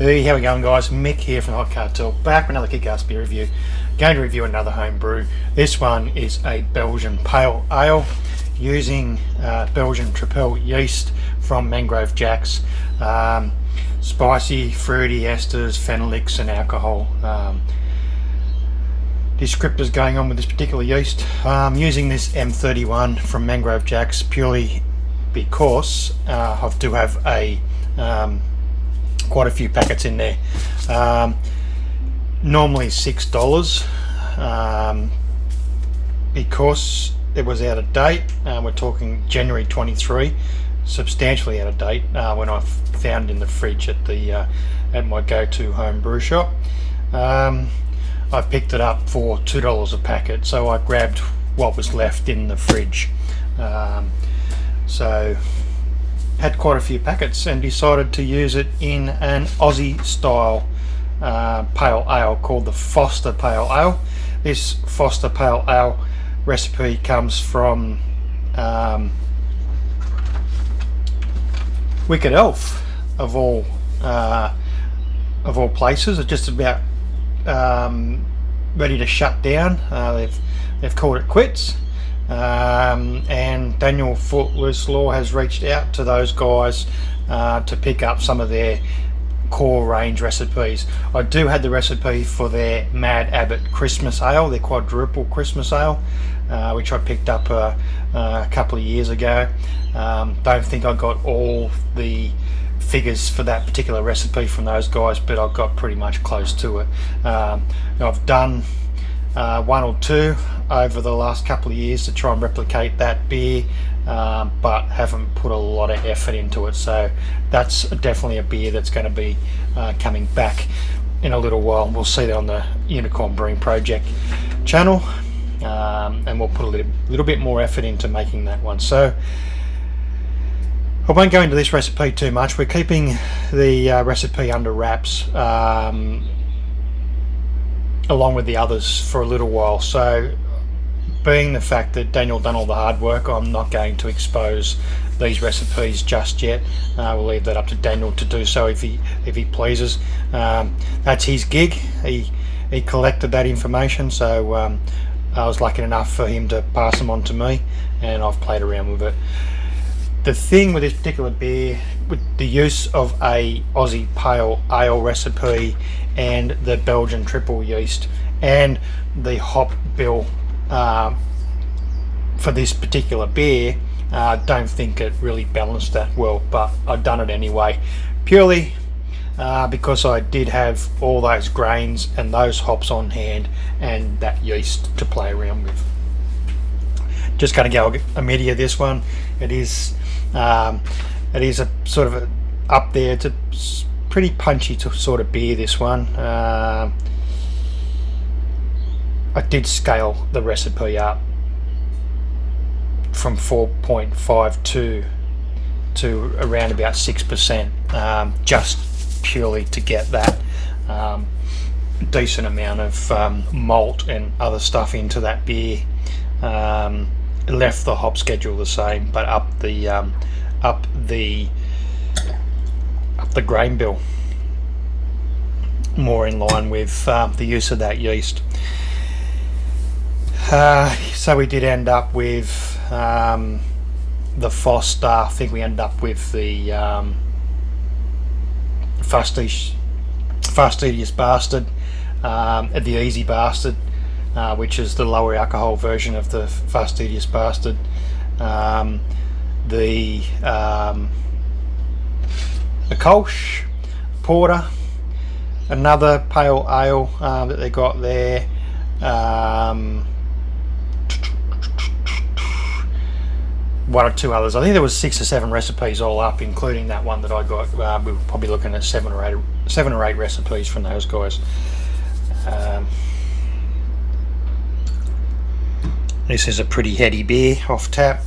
Hey, how we going, guys? Mick here from Hot Cartel, back with another kick-ass beer review. Going to review another home brew. This one is a Belgian pale ale using Belgian triple yeast from Mangrove Jacks. Spicy, fruity esters, phenolics and alcohol. Descriptors going on with this particular yeast. I'm using this M31 from Mangrove Jacks purely because I do have a quite a few packets in there. Normally $6 because it was out of date. We're talking January 23, substantially out of date when I found it in the fridge at the at my go-to home brew shop. I picked it up for $2 a packet, so I grabbed what was left in the fridge. So had quite a few packets and decided to use it in an Aussie style pale ale called the Foster Pale Ale. This Foster Pale Ale recipe comes from Wicked Elf of all places. It's just about ready to shut down. They've called it quits. And Daniel Footloose Law has reached out to those guys to pick up some of their core range recipes. I do have the recipe for their Mad Abbott Christmas Ale, their quadruple Christmas Ale, which I picked up a couple of years ago. Don't think I got all the figures for that particular recipe from those guys, but I got pretty much close to it. I've done one or two over the last couple of years to try and replicate that beer, but haven't put a lot of effort into it, so that's definitely a beer that's going to be coming back in a little while. We'll see that on the Unicorn Brewing Project channel, and we'll put a little bit more effort into making that one. So I won't go into this recipe too much. We're keeping the recipe under wraps along with the others for a little while. So being the fact that Daniel done all the hard work, I'm not going to expose these recipes just yet. We'll leave that up to Daniel to do so if he pleases. That's his gig. He collected that information, so I was lucky enough for him to pass them on to me, and I've played around with it. The thing with this particular beer, with the use of a Aussie pale ale recipe and the Belgian triple yeast and the hop bill for this particular beer, I don't think it really balanced that well, but I've done it anyway, purely because I did have all those grains and those hops on hand and that yeast to play around with. Just going to go immediate this one. It is a sort of up there. It's a pretty punchy sort of beer, this one. I did scale the recipe up from 4.52 to around about 6%, just purely to get that decent amount of malt and other stuff into that beer. Left the hop schedule the same, but up the grain bill more in line with the use of that yeast. So we did end up with the Foster. I think we ended up with the Fastidious Bastard, the Easy Bastard, which is the lower alcohol version of the Fastidious Bastard, the Kolsch Porter, another pale ale that they got there, one or two others. I think there was 6 or 7 recipes all up, including that one that I got. We were probably looking at 7 or 8 recipes from those guys. This is a pretty heady beer off tap.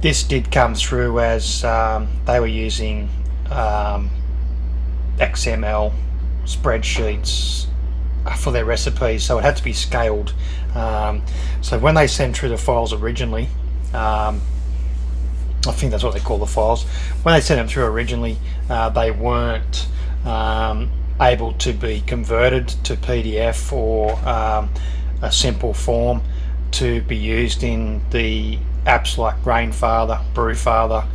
This did come through as they were using XML spreadsheets for their recipes, so it had to be scaled. So when they sent through the files originally, I think that's what they call the files. When they sent them through originally, they weren't able to be converted to PDF or a simple form to be used in the apps like Grainfather, Brewfather,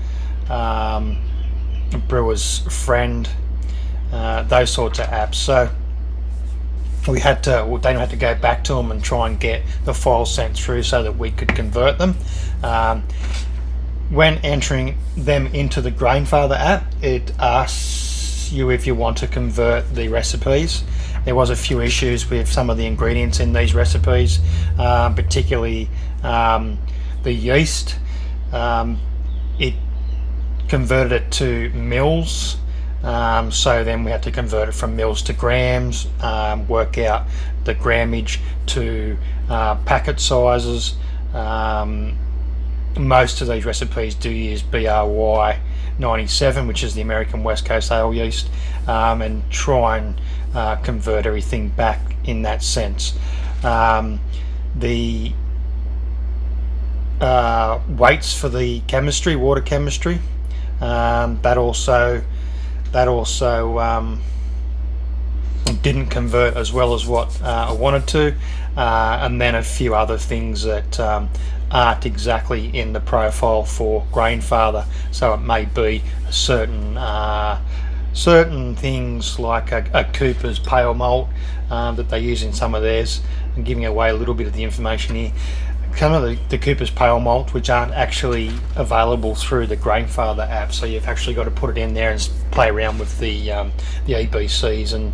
Brewer's Friend, those sorts of apps. So we had to, they had to go back to them and try and get the files sent through so that we could convert them. When entering them into the Grainfather app, it asks you if you want to convert the recipes. There was a few issues with some of the ingredients in these recipes, particularly the yeast. It converted it to mils, so then we had to convert it from mils to grams, work out the grammage to packet sizes. Most of these recipes do use BRY 97, which is the American West Coast ale yeast, and try and convert everything back in that sense. The weights for the chemistry, water chemistry, that also didn't convert as well as what I wanted to, and then a few other things that aren't exactly in the profile for Grainfather. So it may be certain things like a Cooper's pale malt that they use in some of theirs. I'm giving away a little bit of the information here. Some of the Cooper's pale malt which aren't actually available through the Grainfather app, so you've actually got to put it in there and play around with the EBCs and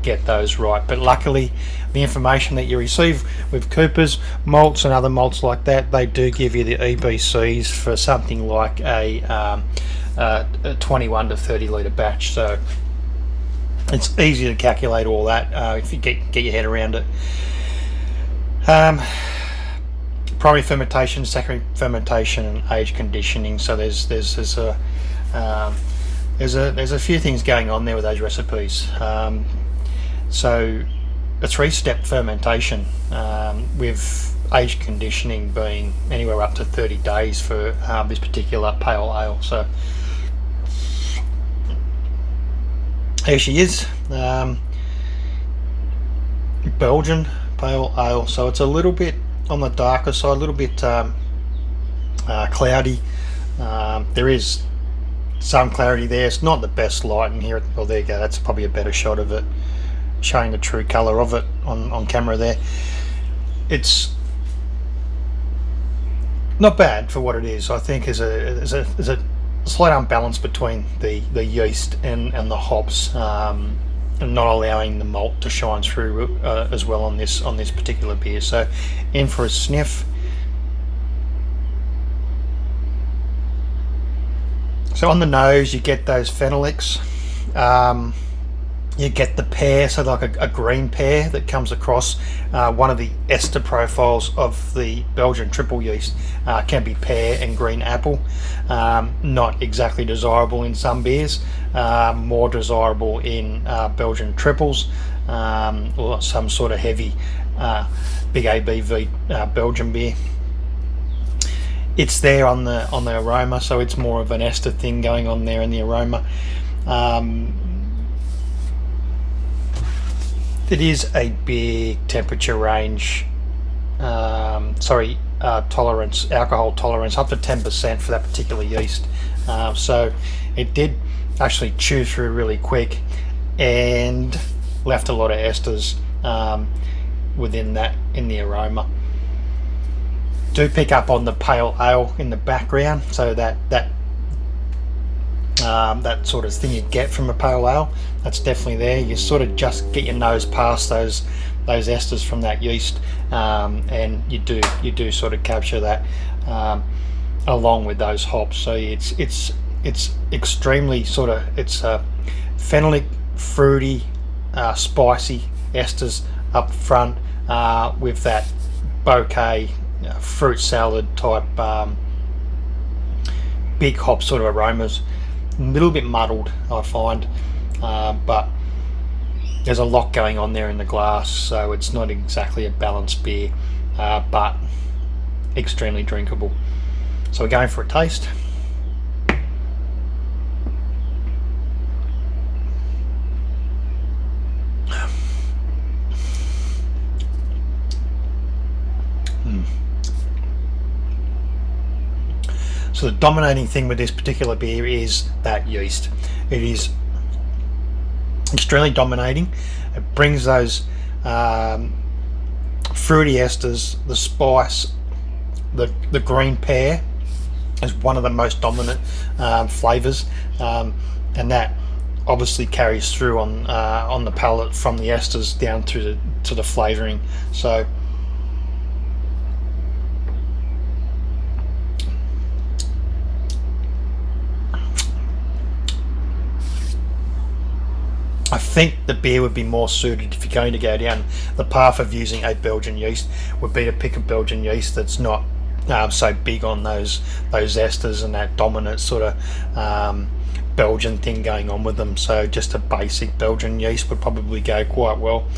get those right. But luckily, the information that you receive with Cooper's malts and other malts like that, they do give you the EBCs for something like a 21 to 30 litre batch, so it's easy to calculate all that if you get your head around it. Primary fermentation, secondary fermentation, and age conditioning. So there's a few things going on there with those recipes. So a 3-step fermentation, with age conditioning being anywhere up to 30 days for this particular pale ale. So here she is, Belgian pale ale. So it's a little bit on the darker side, a little bit cloudy. There is some clarity there. It's not the best light in here. Well, there you go, that's probably a better shot of it, showing the true colour of it on camera there. It's not bad for what it is. I think there's a slight unbalance between the yeast and the hops, and not allowing the malt to shine through as well on this particular beer. So in for a sniff. So on the nose you get those phenolics, you get the pear, so like a green pear that comes across. One of the ester profiles of the Belgian triple yeast can be pear and green apple. Not exactly desirable in some beers, more desirable in Belgian triples, or some sort of heavy big ABV Belgian beer. It's there on the aroma, so it's more of an ester thing going on there in the aroma. It is a big temperature range, tolerance, alcohol tolerance, up to 10% for that particular yeast. So it did actually chew through really quick and left a lot of esters within that in the aroma. Do pick up on the pale ale in the background, so that sort of thing you get from a pale ale, that's definitely there. You sort of just get your nose past those esters from that yeast, and you do sort of capture that along with those hops. So it's extremely sort of, it's phenolic, fruity, spicy esters up front, with that bouquet fruit salad type big hop sort of aromas. A little bit muddled, I find, but there's a lot going on there in the glass, so it's not exactly a balanced beer, but extremely drinkable. So we're going for a taste. So the dominating thing with this particular beer is that yeast. It is extremely dominating. It brings those fruity esters, the spice, the green pear is one of the most dominant flavors, and that obviously carries through on the palate from the esters down to the flavoring. So I think the beer would be more suited, if you're going to go down the path of using a Belgian yeast, would be to pick a Belgian yeast that's not so big on those esters and that dominant sort of Belgian thing going on with them. So just a basic Belgian yeast would probably go quite well.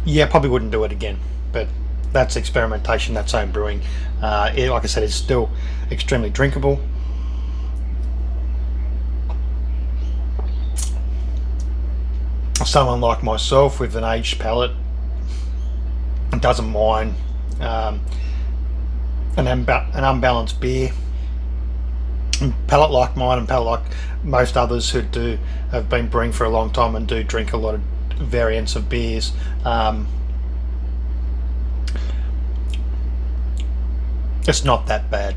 Yeah, probably wouldn't do it again, but that's experimentation, that's home brewing. Like I said, it's still extremely drinkable. Someone like myself with an aged palate doesn't mind an unbalanced beer. Palate like mine and palate like most others who have been brewing for a long time and do drink a lot of variants of beers, it's not that bad.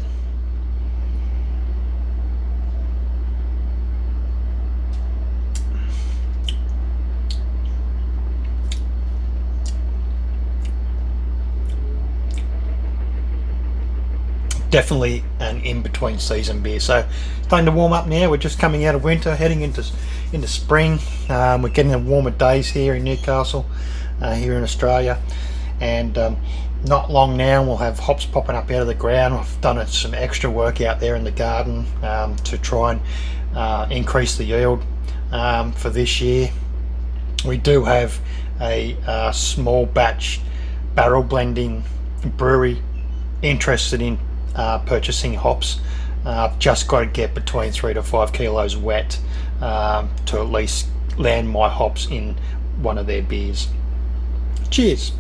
Definitely an in-between season beer. So starting to warm up now. We're just coming out of winter, heading into spring. We're getting the warmer days here in Newcastle, here in Australia, and not long now we'll have hops popping up out of the ground. I've done some extra work out there in the garden to try and increase the yield for this year. We do have a small batch barrel blending brewery interested in purchasing hops. I've just got to get between 3 to 5 kilos wet to at least land my hops in one of their beers. Cheers.